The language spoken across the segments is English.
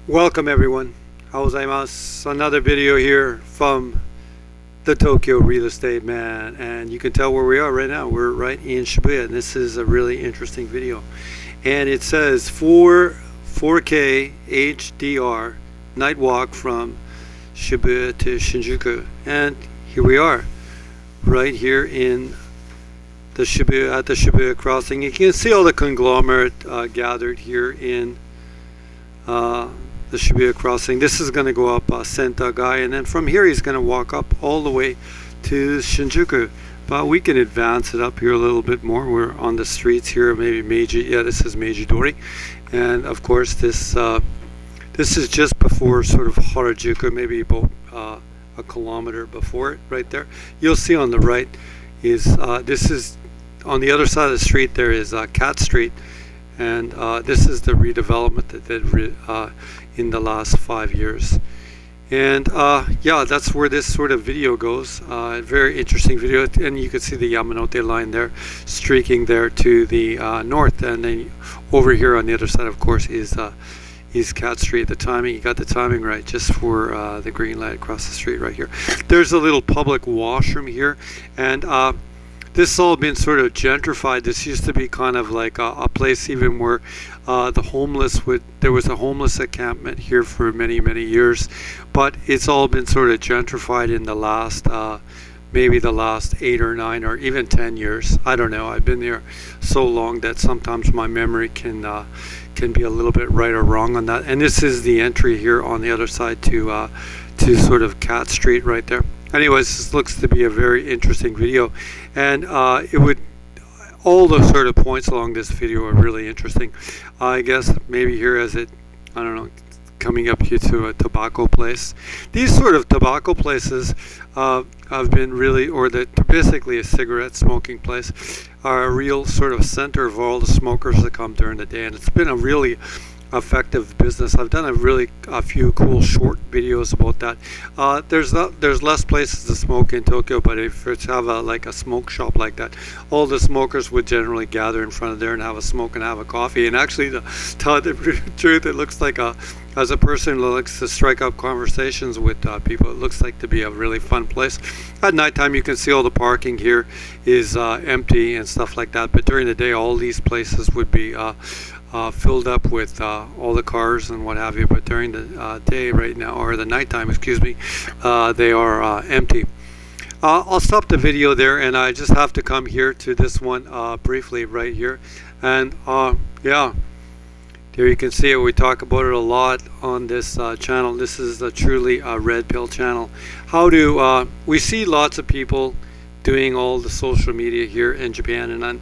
Welcome everyone. Gozaimasu. Another video here from the Tokyo Real Estate Man, and you can tell where we are right now. We're right in Shibuya, and this is a really interesting video. And it says 4K HDR night walk from Shibuya to Shinjuku, and here we are, right here in the Shibuya at the Shibuya crossing. You can see all the conglomerate gathered here in the Shibuya crossing. This is going to go up Sentagai, and then from here he's going to walk up all the way to Shinjuku. But we can advance it up here a little bit more. We're on the streets here, maybe Meiji. Yeah, this is Meiji Dori, and of course this is just before sort of Harajuku, maybe about a kilometer before it, right there. You'll see on the right is this is on the other side of the street. There is Cat Street. And this is the redevelopment that they did in the last 5 years. And yeah, that's where this sort of video goes. Very interesting video. And you can see the Yamanote line there streaking there to the north. And then over here on the other side, of course, is Cat Street. The timing, you got the timing right, just for the green light across the street right here. There's a little public washroom here. And this has all been sort of gentrified. This used to be kind of like a place even where the homeless there was a homeless encampment here for many years, but it's all been sort of gentrified in the last maybe the last 8 or 9 or even 10 years. I don't know. I've been there so long that sometimes my memory can be a little bit right or wrong on that. And this is the entry here on the other side to sort of Cat Street right there. Anyways, this looks to be a very interesting video, and all the sort of points along this video are really interesting. I guess maybe here as it, I don't know, coming up here to a tobacco place. These sort of tobacco places have been really, or basically a cigarette smoking place, are a real sort of center of all the smokers that come during the day, and it's been a really effective business. I've done a few cool short videos about that. There's less places to smoke in Tokyo, but if it's have like a smoke shop like that, all the smokers would generally gather in front of there and have a smoke and have a coffee. And actually, to tell the truth, it looks like as a person who likes to strike up conversations with people, it looks like to be a really fun place. At nighttime, you can see all the parking here is empty and stuff like that, but during the day, all these places would be filled up with all the cars and what have you, but during the day right now, or the nighttime, excuse me, they are empty. I'll stop the video there, and I just have to come here to this one briefly right here. And yeah, there you can see it. We talk about it a lot on this channel. This is a truly red pill channel. How do we see lots of people doing all the social media here in Japan, and then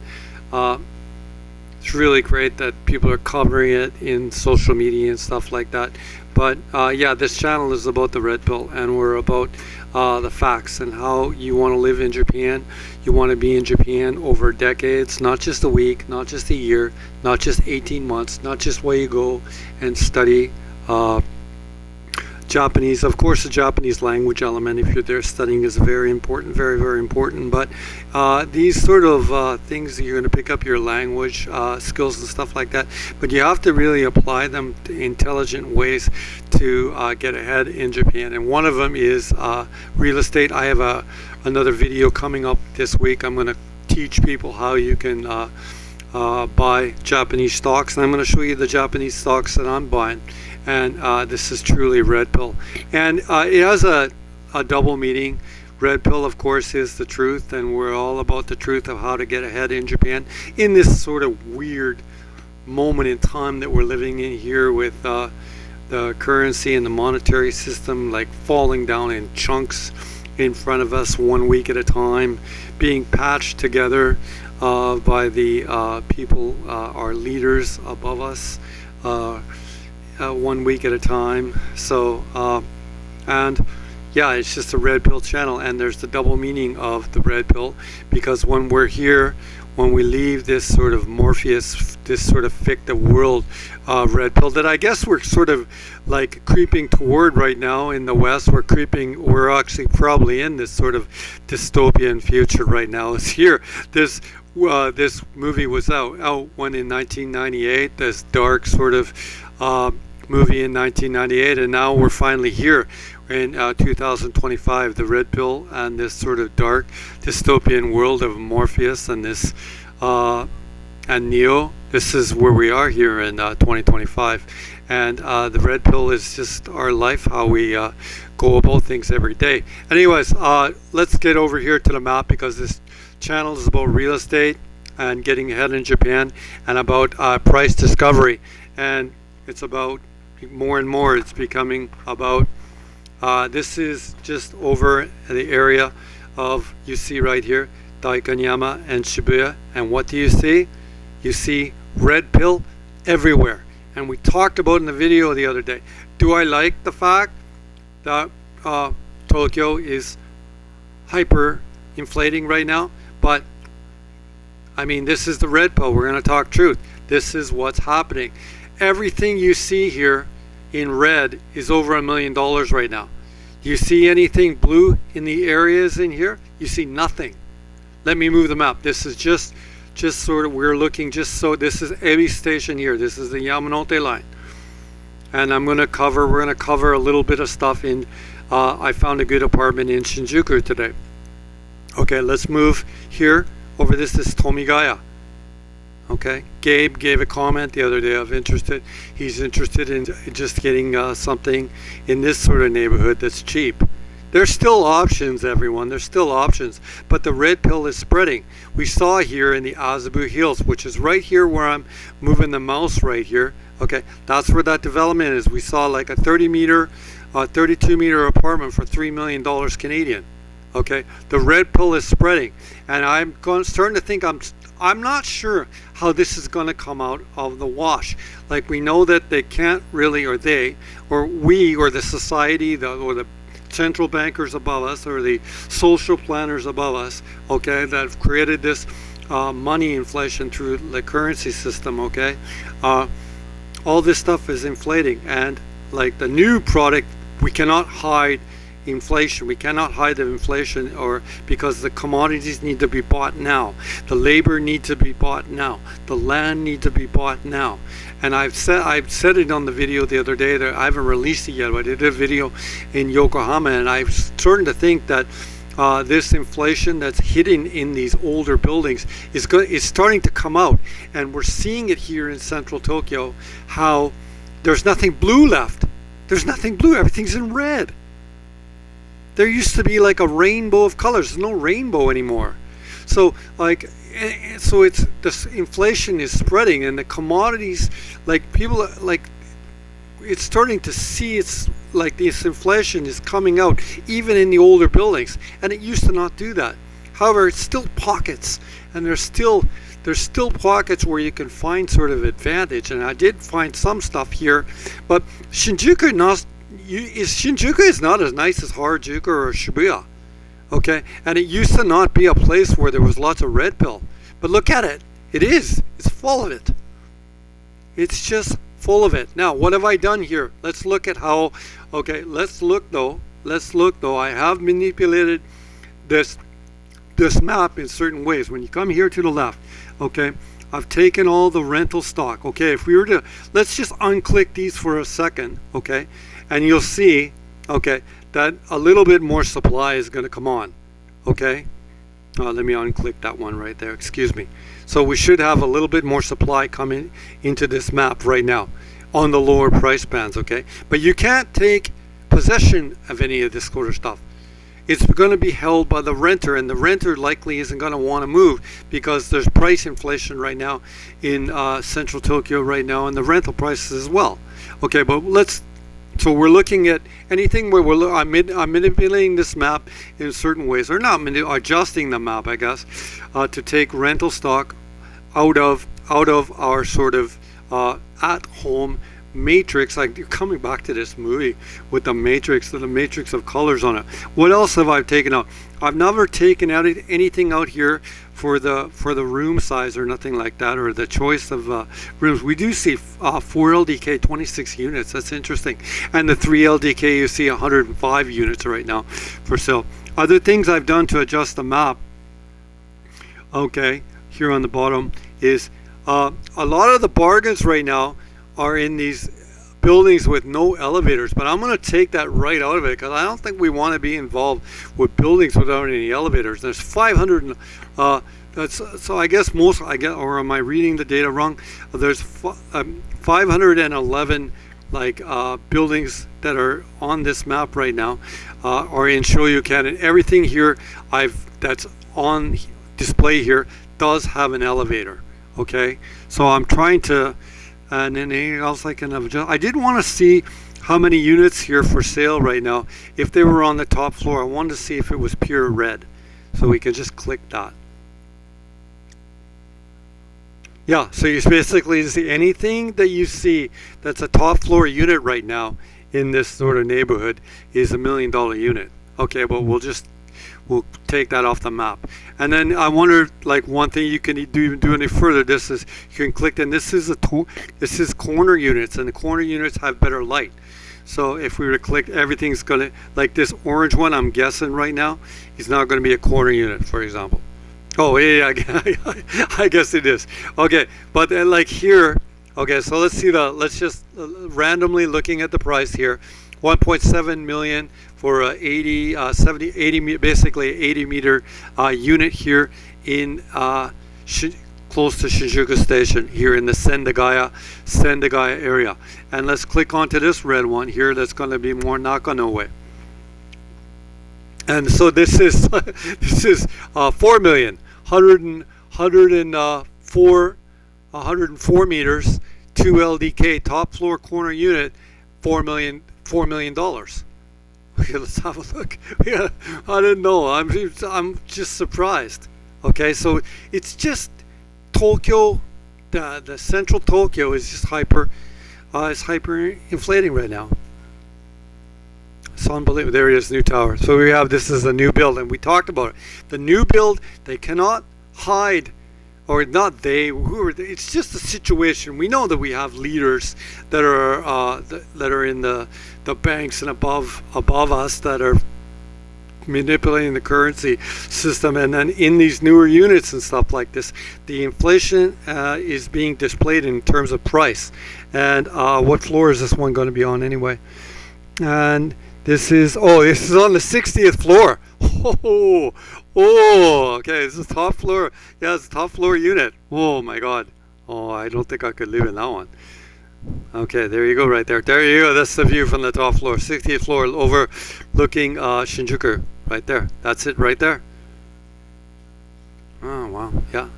it's really great that people are covering it in social media and stuff like that. But yeah, this channel is about the red pill, and we're about the facts and how you want to live in Japan. You want to be in Japan over decades, not just a week, not just a year, not just 18 months, not just where you go and study Japanese. Of course, the Japanese language element, if you're there studying, is very important, very important. But these sort of things, you're going to pick up your language skills and stuff like that. But you have to really apply them to intelligent ways to get ahead in Japan. And one of them is real estate. I have another video coming up this week. I'm going to teach people how you can buy Japanese stocks, and I'm going to show you the Japanese stocks that I'm buying. And this is truly red pill, and it has a double meaning. Red pill, of course, is the truth, and we're all about the truth of how to get ahead in Japan in this sort of weird moment in time that we're living in here, with the currency and the monetary system like falling down in chunks in front of us 1 week at a time, being patched together by the people, our leaders above us, 1 week at a time. So and yeah, it's just a red pill channel, and there's the double meaning of the red pill, because when we're here, when we leave this sort of Morpheus, this sort of fictive world, red pill that I guess we're sort of like creeping toward right now in the West. We're actually probably in this sort of dystopian future right now. It's here. This movie was out when in 1998, this dark sort of movie in 1998, and now we're finally here in 2025. The red pill and this sort of dark dystopian world of Morpheus and this and Neo. This is where we are here in 2025, and the red pill is just our life, how we go about things every day. Anyways, let's get over here to the map, because this channel is about real estate and getting ahead in Japan, and about price discovery, and it's about more and more it's becoming about this is just over the area of, you see right here, Daikanyama and Shibuya, and what do you see? You see red pill everywhere. And we talked about in the video the other day, do I like the fact that Tokyo is hyper inflating right now? But I mean, this is the red pill. We're going to talk truth. This is what's happening. Everything you see here in red is over $1 million right now. You see anything blue in the areas in here? You see nothing. Let me move the map. This is just sort of, we're looking just so, this is Ebi Station here. This is the Yamanote line. And we're going to cover a little bit of stuff in, I found a good apartment in Shinjuku today. Okay, let's move here. Over this is Tomigaya. Okay, Gabe gave a comment the other day of interested. He's interested in just getting something in this sort of neighborhood that's cheap. There's still options, everyone. There's still options, but the red pill is spreading. We saw here in the Azabu Hills, which is right here where I'm moving the mouse right here. Okay, that's where that development is. We saw like a 32 meter apartment for $3 million Canadian. Okay, the red pill is spreading, and I'm starting to think I'm not sure how this is going to come out of the wash. Like, we know that they can't really, or they, or we, or the society, or the central bankers above us, or the social planners above us, okay, that have created this money inflation through the currency system, okay, all this stuff is inflating, and like the new product, we cannot hide inflation. We cannot hide the inflation, or because the commodities need to be bought now, the labor need to be bought now, the land need to be bought now. And I've said it on the video the other day that I haven't released it yet, but I did a video in Yokohama, and I'm starting to think that this inflation that's hidden in these older buildings is starting to come out, and we're seeing it here in central Tokyo, how there's nothing blue left. There's nothing blue, everything's in red. There used to be like a rainbow of colors. There's no rainbow anymore. So like, so it's, this inflation is spreading, and the commodities, like people, like, it's starting to see, it's like this inflation is coming out even in the older buildings, and it used to not do that. However, it's still pockets, and there's still pockets where you can find sort of advantage, and I did find some stuff here, but Shinjuku is not as nice as Harajuku or Shibuya, okay? And it used to not be a place where there was lots of red pill, but look at it. It's full of it. It's just full of it. Now, what have I done here? Let's look at how, okay, let's look though, I have manipulated this map in certain ways. When you come here to the left, okay, I've taken all the rental stock, okay? If we were to, let's just unclick these for a second, okay? And you'll see, okay, that a little bit more supply is going to come on, okay? Let me unclick that one right there, excuse me. So we should have a little bit more supply coming into this map right now on the lower price bands, okay? But you can't take possession of any of this sort of stuff. It's going to be held by the renter, and the renter likely isn't going to want to move because there's price inflation right now in central Tokyo right now, and the rental prices as well. Okay, but so we're looking at anything where I'm manipulating this map in certain ways, or not adjusting the map, I guess, to take rental stock out of our sort of at-home matrix. Like, coming back to this movie with the matrix of colors on it. What else have I taken out? I've never taken out anything out here for the room size or nothing like that, or the choice of rooms. We do see 4 LDK 26 units. That's interesting. And the 3 LDK, you see 105 units right now for sale. Other things I've done to adjust the map, okay, here on the bottom, is a lot of the bargains right now are in these buildings with no elevators, but I'm going to take that right out of it because I don't think we want to be involved with buildings without any elevators. There's 500. So I guess or am I reading the data wrong? There's 511 buildings that are on this map right now, are in Shoryuken, and everything here that's on display here does have an elevator. Okay, so I'm trying to, and anything else I can adjust. I did want to see how many units here for sale right now. If they were on the top floor, I wanted to see if it was pure red, so we can just click that. Yeah, so you basically see anything that you see that's a top floor unit right now in this sort of neighborhood is $1 million unit. Okay, but we'll take that off the map. And then I wonder, one thing you can do any further. This is, you can click, and this is corner units, and the corner units have better light. So if we were to click, everything's gonna, like this orange one, I'm guessing right now, is not going to be a corner unit, for example. Oh yeah, I guess it is. Okay, but then here, okay, so let's just randomly looking at the price here, 1.7 million for a 80, basically 80 meter unit here in close to Shinjuku Station here in the Sendagaya area. And let's click onto this red one here. That's going to be more Nakano. And so this is 4 million, 104 meters, 2 LDK, top floor corner unit, $4 million. Okay, let's have a look. Yeah, I didn't know. I'm just surprised. Okay, so it's just Tokyo. The central Tokyo is just hyper inflating right now. It's unbelievable. There it is, new tower. So this is a new build, and we talked about it. The new build, they cannot hide, or not they, it's just a situation. We know that we have leaders that are in the banks and above us that are manipulating the currency system, and then in these newer units and stuff like this, the inflation is being displayed in terms of price. And what floor is this one going to be on anyway? And this is on the 60th floor. Okay, this is top floor. Yeah, it's a top floor unit. Oh my God. Oh, I don't think I could live in that one. Okay, there you go, right there. There you go. That's the view from the top floor, 60th floor, overlooking Shinjuku, right there. That's it, right there. Oh wow, yeah.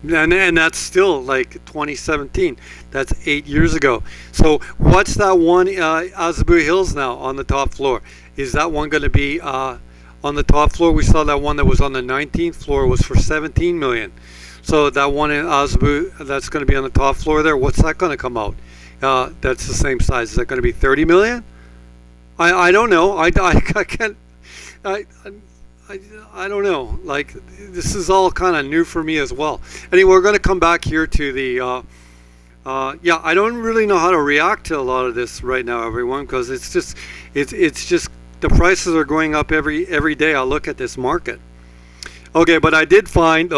And that's still like 2017. That's 8 years ago. So what's that one, Azabu Hills now on the top floor? Is that one going to be on the top floor? We saw that one that was on the 19th floor was for 17 million. So that one in Azabu that's going to be on the top floor there, what's that going to come out? That's the same size. Is that going to be 30 million? I don't know. I can't. I don't know. Like, this is all kind of new for me as well. Anyway, we're going to come back here to the yeah, I don't really know how to react to a lot of this right now, everyone, because it's just the prices are going up every day I look at this market. Okay, but I did find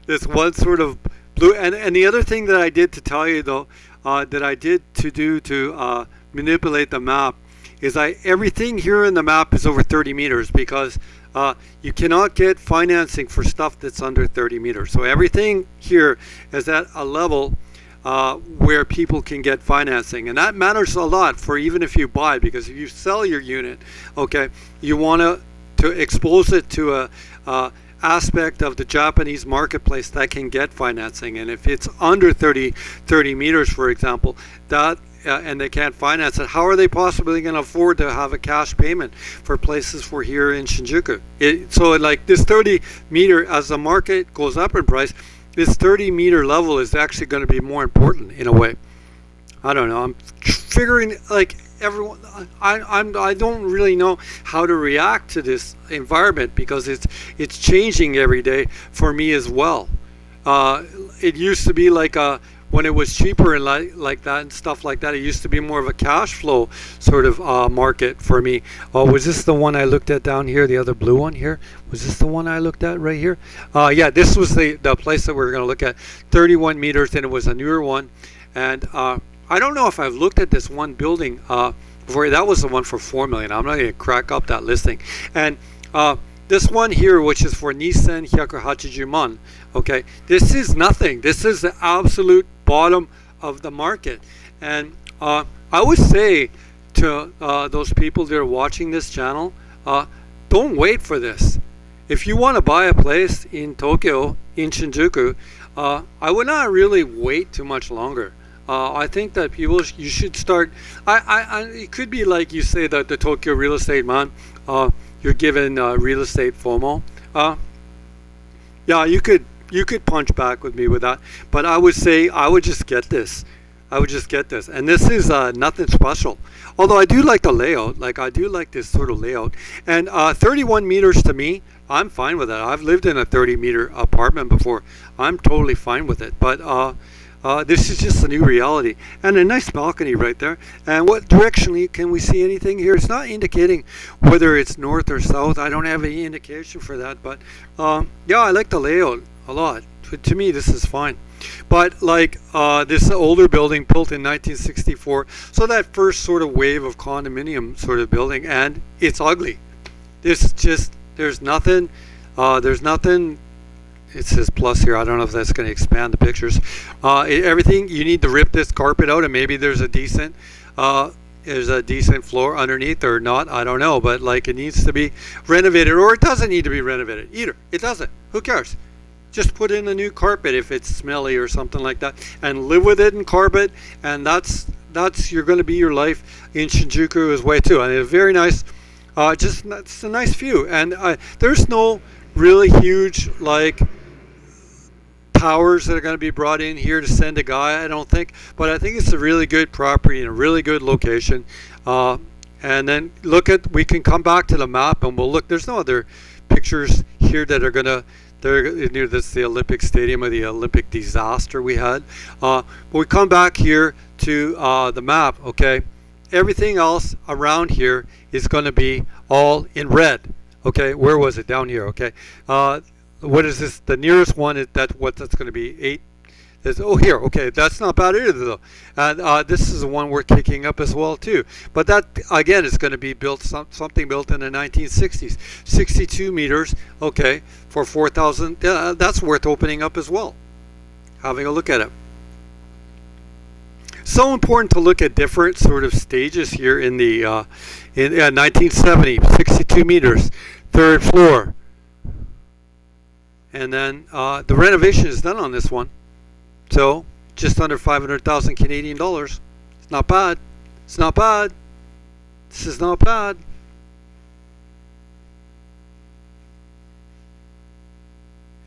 this one sort of blue, and the other thing that I did to tell you though, that I did to manipulate the map, is everything here in the map is over 30 meters, because you cannot get financing for stuff that's under 30 meters. So everything here is at a level where people can get financing, and that matters a lot for even if you buy, because if you sell your unit, okay, you want to expose it to a aspect of the Japanese marketplace that can get financing. And if it's under 30 meters, for example, that and they can't finance it, how are they possibly going to afford to have a cash payment for places for here in Shinjuku? So like this 30 meter, as the market goes up in price, this 30 meter level is actually going to be more important in a way. I don't know. I'm figuring, like, everyone, I don't really know how to react to this environment, because it's changing every day for me as well. It used to be like when it was cheaper and like that and stuff like that, it used to be more of a cash flow sort of market for me. Was this the one I looked at down here, the other blue one here? Was this the one I looked at right here? Yeah, this was the place that we were going to look at, 31 meters, and it was a newer one. And I don't know if I've looked at this one building before. That was the one for 4 million. I'm not going to crack up that listing. And this one here, which is for Nissan Hyakuhachijuman, okay, this is nothing. This is the absolute bottom of the market. And I would say to those people that are watching this channel, don't wait for this. If you want to buy a place in Tokyo, in Shinjuku, I would not really wait too much longer. I think that you should start. It could be like you say that the Tokyo real estate man. You're given real estate FOMO. Yeah, you could punch back with me with that. But I would say I would just get this. I would just get this. And this is nothing special. Although I do like the layout. Like I do like this sort of layout. And 31 meters to me, I'm fine with that. I've lived in a 30-meter apartment before. I'm totally fine with it. But this is just a new reality. And a nice balcony right there. And what directionally can we see anything here? It's not indicating whether it's north or south. I don't have any indication for that. But yeah, I like the layout a lot. To me, this is fine. But like this older building built in 1964, so that first sort of wave of condominium sort of building, and it's ugly. This just, there's nothing. It says plus here. I don't know if that's going to expand the pictures. Everything, you need to rip this carpet out, and maybe there's a decent floor underneath or not. I don't know, but like it needs to be renovated, or it doesn't need to be renovated either. It doesn't. Who cares? Just put in a new carpet if it's smelly or something like that, and live with it in carpet, and that's you're going to be your life in Shinjuku as way too. And it's very nice. Just it's a nice view, and there's no really huge like towers that are going to be brought in here to send a guy, I don't think, but I think it's a really good property in a really good location. And then we can come back to the map and we'll look. There's no other pictures here that are gonna, they're near this, the Olympic Stadium, or the Olympic disaster we had. But we come back here to the map, okay? Everything else around here is going to be all in red. Okay, where was it? Down here. Okay, what is this? The nearest one is that's going to be 8. Oh, here. Okay, that's not bad either though. And this is the one we're kicking up as well too. But that again is going to be built something built in the 1960s. 62 meters. Okay, for 4,000. That's worth opening up as well. Having a look at it. So important to look at different sort of stages here in the in 1970, 62 meters, 3rd floor, and then the renovation is done on this one, so just under 500,000 Canadian dollars. It's not bad. It's not bad. This is not bad.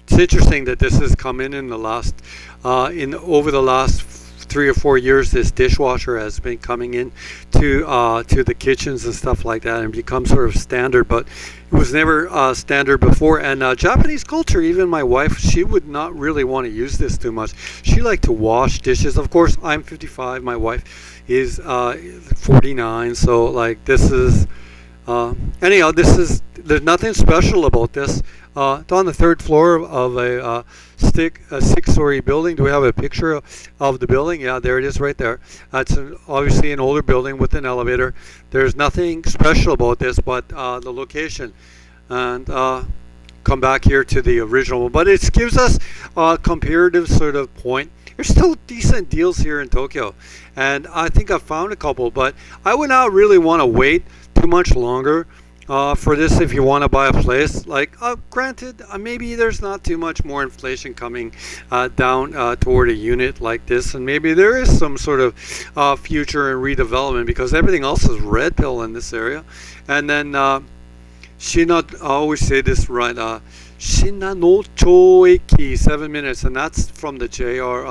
It's interesting that this has come in the last over the last 3 or 4 years. This dishwasher has been coming in to the kitchens and stuff like that, and become sort of standard, but it was never standard before. And Japanese culture, even my wife, she would not really want to use this too much. She liked to wash dishes. Of course, I'm 55, my wife is 49, so like this is anyhow, there's nothing special about this. It's on the 3rd floor of a 6-story building. Do we have a picture of the building? Yeah, there it is right there. That's obviously an older building with an elevator. There's nothing special about this but the location. And come back here to the original one. But it gives us a comparative sort of point. There's still decent deals here in Tokyo. And I think I've found a couple. But I would not really want to wait too much longer for this if you want to buy a place. Like granted, maybe there's not too much more inflation coming down toward a unit like this, and maybe there is some sort of future and redevelopment, because everything else is red pill in this area. And then I always say this right, Shinanocho Eki, 7 minutes, and that's from the JR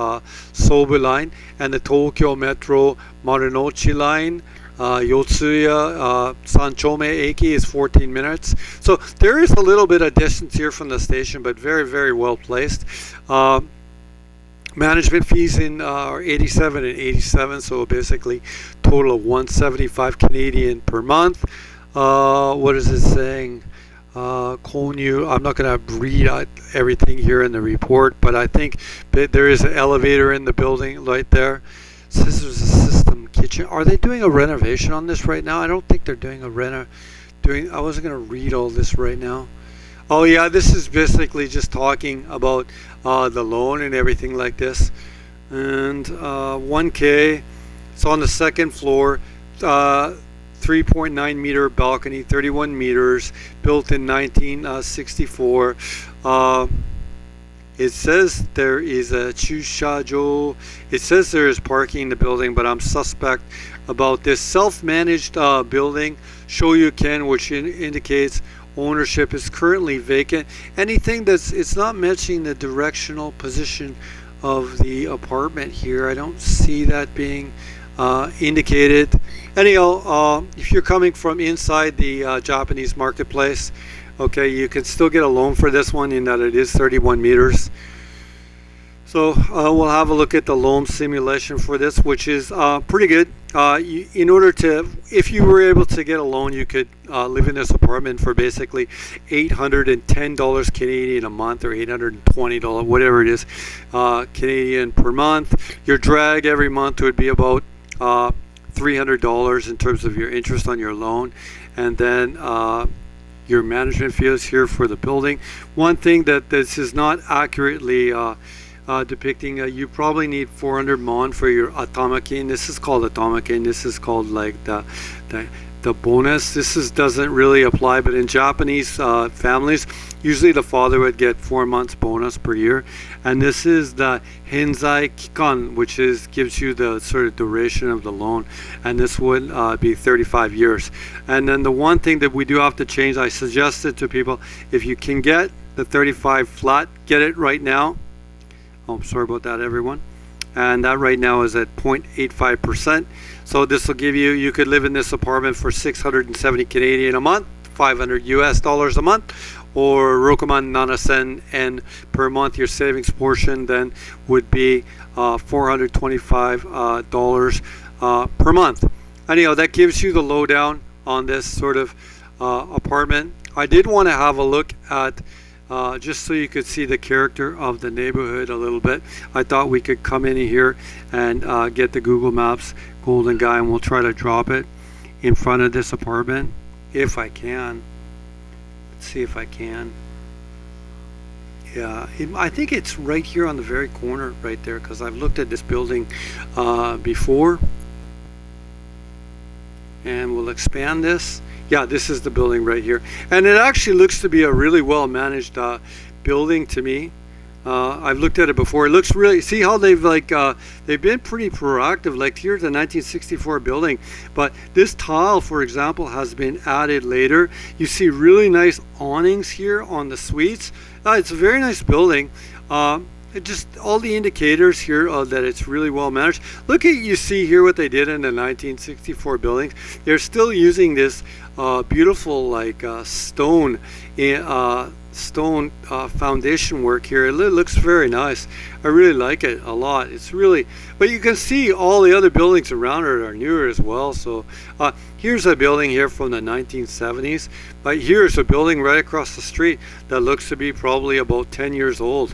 Sobu line, and the Tokyo Metro Marunouchi line, Yotsuya Sanchome Eki is 14 minutes. So there is a little bit of distance here from the station, but very, very well placed. Management fees are 87 and 87, so basically total of 175 Canadian per month. What is it saying? Konyu, I'm not going to read everything here in the report, but I think there is an elevator in the building right there. Says there's a system kitchen. Are they doing a renovation on this right now? I don't think they're doing a I wasn't gonna read all this right now. Oh yeah, this is basically just talking about the loan and everything like this. And 1K. It's on the second floor. 3.9 meter balcony, 31 meters, built in 1964. It says there is a chushajo. It says there is parking in the building, but I'm suspect about this. Self-managed building, Shoryuken, which indicates ownership is currently vacant. Anything it's not mentioning the directional position of the apartment here. I don't see that being indicated. Anyhow, if you're coming from inside the Japanese marketplace, okay, you can still get a loan for this one in that it is 31 meters. So we'll have a look at the loan simulation for this, which is pretty good. If you were able to get a loan, you could live in this apartment for basically $810 Canadian a month, or $820, whatever it is, Canadian per month. Your drag every month would be about $300 in terms of your interest on your loan, and then your management fees here for the building. One thing that this is not accurately depicting, you probably need 400 mon for your atamakin. This is called atamakin. This is called like the bonus. This doesn't really apply, but in Japanese families, usually the father would get 4 months bonus per year. And this is the henzai kikan, which gives you the sort of duration of the loan, and this would be 35 years. And then the one thing that we do have to change, I suggested to people, if you can get the 35 flat, get it right now. Oh, sorry about that, everyone. And that right now is at 0.85%. So this will give you could live in this apartment for 670 Canadian a month, $500 US a month, or Rokuman Nanasen, and per month your savings portion then would be $425 per month. Anyhow, that gives you the lowdown on this sort of apartment. I did want to have a look at just so you could see the character of the neighborhood a little bit. I thought we could come in here and get the Google Maps golden guy, and we'll try to drop it in front of this apartment if I can. Let's see if I can. Yeah, I think it's right here on the very corner right there, because I've looked at this building before. And we'll expand this. Yeah, this is the building right here, and it actually looks to be a really well managed building to me. I've looked at it before. It looks really, see how they've been pretty proactive. Like here's the 1964 building, but this tile, for example, has been added later. You see really nice awnings here on the suites. It's a very nice building. Just all the indicators here that it's really well managed. Look at, you see here what they did in the 1964 buildings. They're still using this beautiful like stone foundation work here. It looks very nice. I really like it a lot. It's really, but you can see all the other buildings around it are newer as well. So here's a building here from the 1970s, but here's a building right across the street that looks to be probably about 10 years old.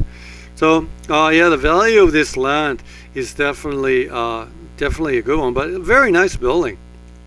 So yeah, the value of this land is definitely a good one, but a very nice building.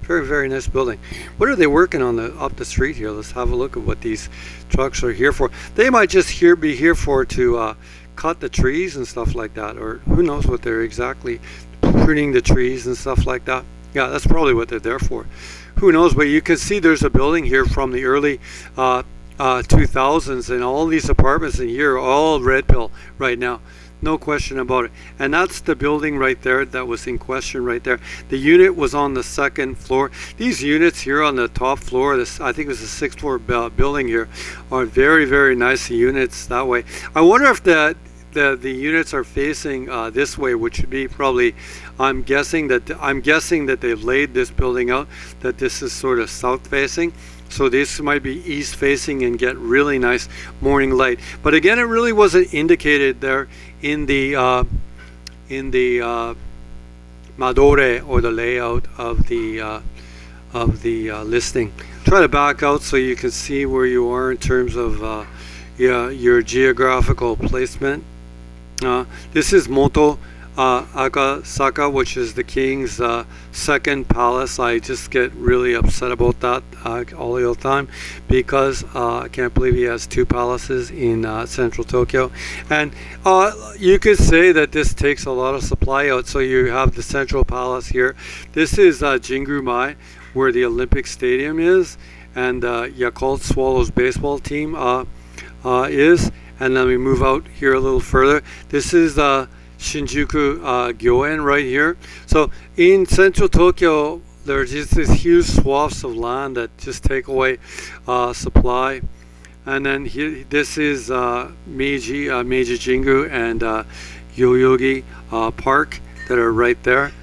Very, very nice building. What are they working on up the street here? Let's have a look at what these trucks are here for. They might just be here for to cut the trees and stuff like that, or who knows what they're exactly pruning the trees and stuff like that. Yeah, that's probably what they're there for. Who knows? But you can see there's a building here from the early 2000s, and all these apartments in here are all red pill right now. No question about it. And that's the building right there that was in question right there. The unit was on the second floor. These units here on the top floor, this, I think it was a 6th floor building here, are very, very nice units that way. I wonder if the units are facing this way, which would be probably, I'm guessing that they've laid this building out, that this is sort of south facing. So this might be east facing and get really nice morning light. But again, it really wasn't indicated there in the madore, or the layout of the listing. Try to back out so you can see where you are in terms of your geographical placement. This is Moto Akasaka, which is the king's second palace. I just get really upset about that all the time, because I can't believe he has two palaces in central Tokyo. And you could say that this takes a lot of supply out. So you have the central palace here. This is Jingu-mai, where the Olympic Stadium is, and Yakult Swallows baseball team is. And then we move out here a little further. This is Shinjuku Gyoen right here. So in central Tokyo, there's just these huge swaths of land that just take away supply. And then here, this is Meiji Jingu and Yoyogi Park that are right there.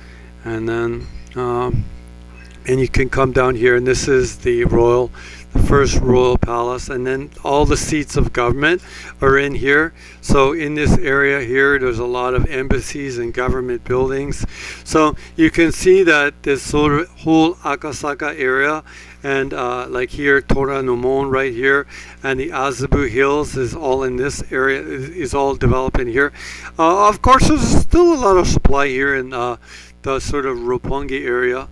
And then and you can come down here, and this is the first royal palace, and then all the seats of government are in here. So in this area here, there's a lot of embassies and government buildings. So you can see that this sort of whole Akasaka area, and like here, Toranomon right here, and the Azabu Hills is all in this area, is all developed in here. Of course, there's still a lot of supply here in the sort of Roppongi area.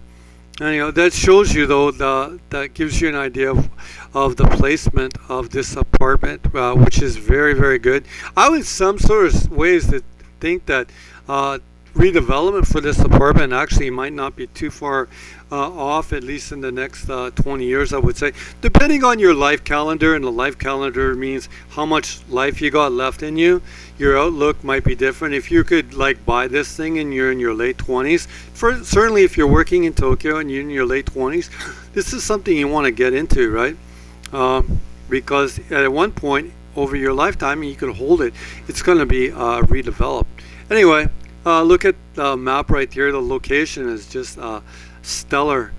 And that shows you, though, that gives you an idea of the placement of this apartment, which is very, very good. I would, some sort of ways, to think that redevelopment for this apartment actually might not be too far off, at least in the next 20 years, I would say, depending on your life calendar. And the life calendar means how much life you got left in you. Your outlook might be different. If you could buy this thing and you're in your late 20s, certainly if you're working in Tokyo and you're in your late 20s, this is something you want to get into, right? Because at one point over your lifetime, you could hold it, it's going to be redeveloped. Anyway, look at the map right here. The location is just stellar.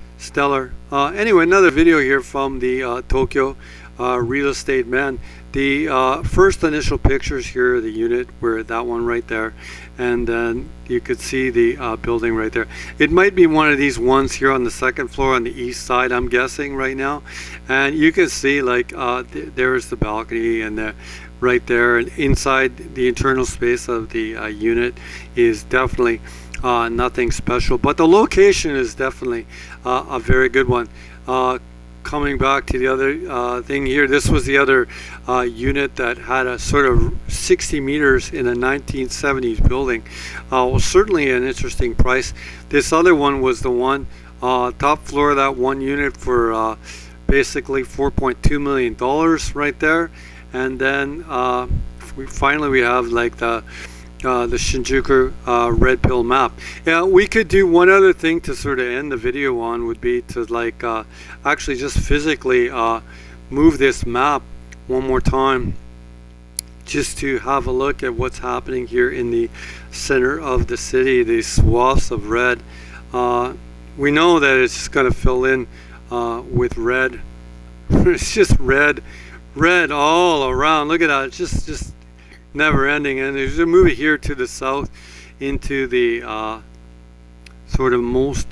Anyway, another video here from the Tokyo real estate man. The first initial pictures here, the unit, where that one right there, and then you could see the building right there. It might be one of these ones here on the second floor on the east side, I'm guessing right now. And you can see there's the balcony, and right there, and inside the internal space of the unit is definitely nothing special, but the location is definitely a very good one. Coming back to the other thing here, this was the other unit that had a sort of 60 meters in a 1970s building. Was certainly an interesting price. This other one was the one top floor of that one unit for basically $4.2 million right there. And then finally we have the Shinjuku red pill map. Yeah, we could do one other thing to sort of end the video on, would be to actually just physically move this map one more time, just to have a look at what's happening here in the center of the city. These swaths of red, we know that it's just going to fill in with red. It's just red all around. Look at that. It's just never ending. And there's a movie here to the south into the sort of most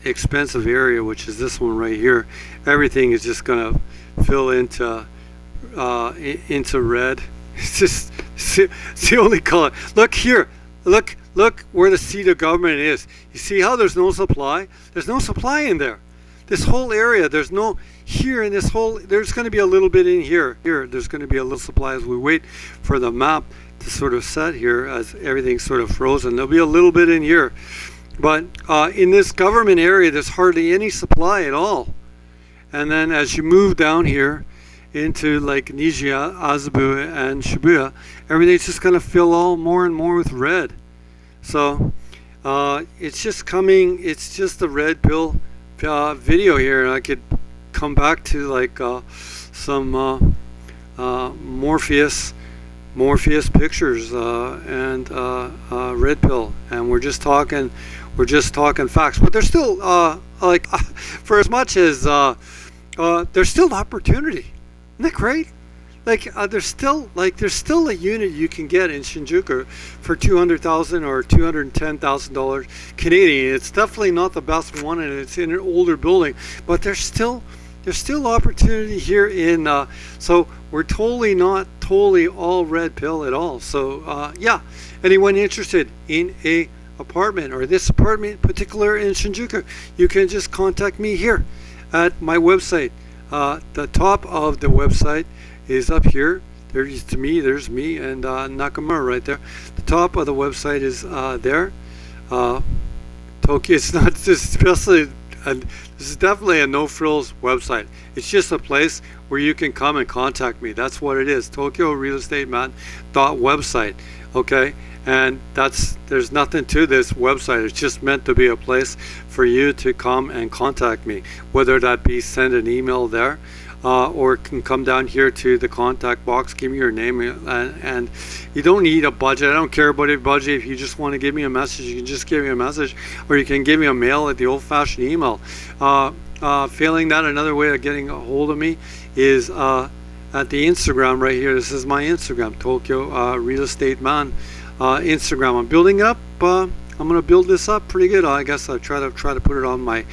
expensive area, which is this one right here. Everything is just going to fill into red. It's just it's the only color. Look here. Look where the seat of government is. You see how there's no supply? There's no supply in there. This whole area, there's no here in this whole, there's going to be a little bit in here. There's going to be a little supply as we wait for the map to sort of set here, as everything's sort of frozen. There'll be a little bit in here. But in this government area, there's hardly any supply at all. And then as you move down here into Nijiya, Azabu, and Shibuya, everything's just going to fill all more and more with red. So it's just coming, it's just a red pill video here, and I could come back to some Morpheus pictures and red pill, and we're just talking facts. But there's still for as much as there's still opportunity. Isn't that great? There's still a unit you can get in Shinjuku for $200,000 or $210,000 Canadian. It's definitely not the best one, and it's in an older building, but there's still opportunity here so we're not totally all red pill at all. So yeah, anyone interested in a apartment or this apartment in particular in Shinjuku, you can just contact me here at my website. The top of the website is up here. There's me and Nakamura right there. The top of the website is there. Tokyo, it's not just especially, this is definitely a no-frills website. It's just a place where you can come and contact me. That's what it is. Tokyo Real Estate Man .website. Okay, and there's nothing to this website. It's just meant to be a place for you to come and contact me, whether that be send an email there, or can come down here to the contact box, give me your name, and you don't need a budget. I don't care about a budget. If you just want to give me a message, you can just give me a message, or you can give me a mail at the old-fashioned email. Failing that, another way of getting a hold of me is at the Instagram right here. This is my Instagram, Tokyo Real Estate Man Instagram. I'm building it up. I'm gonna build this up pretty good. I guess I'll try to put it on my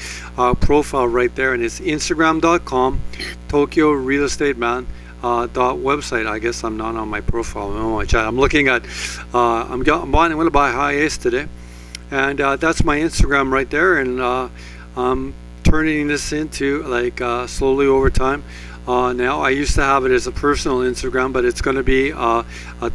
profile right there, and it's Instagram.com Tokyo Real Estate Man .website. I guess I'm not on my profile. I'm on my chat. I'm looking at. I'm gonna buy high ace today, and that's my Instagram right there. And I'm turning this into like slowly over time. Now I used to have it as a personal Instagram, but it's going to be a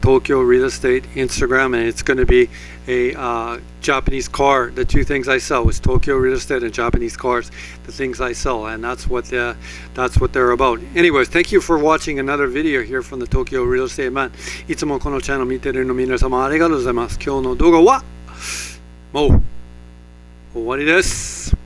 Tokyo Real Estate Instagram, and it's going to be a Japanese car. The two things I sell is Tokyo Real Estate and Japanese cars. The things I sell, and that's what they're about. Anyways, thank you for watching another video here from the Tokyo Real Estate Man. いつもこのチャンネル見てるの皆様ありがとうございます。今日の動画はもう終わりです。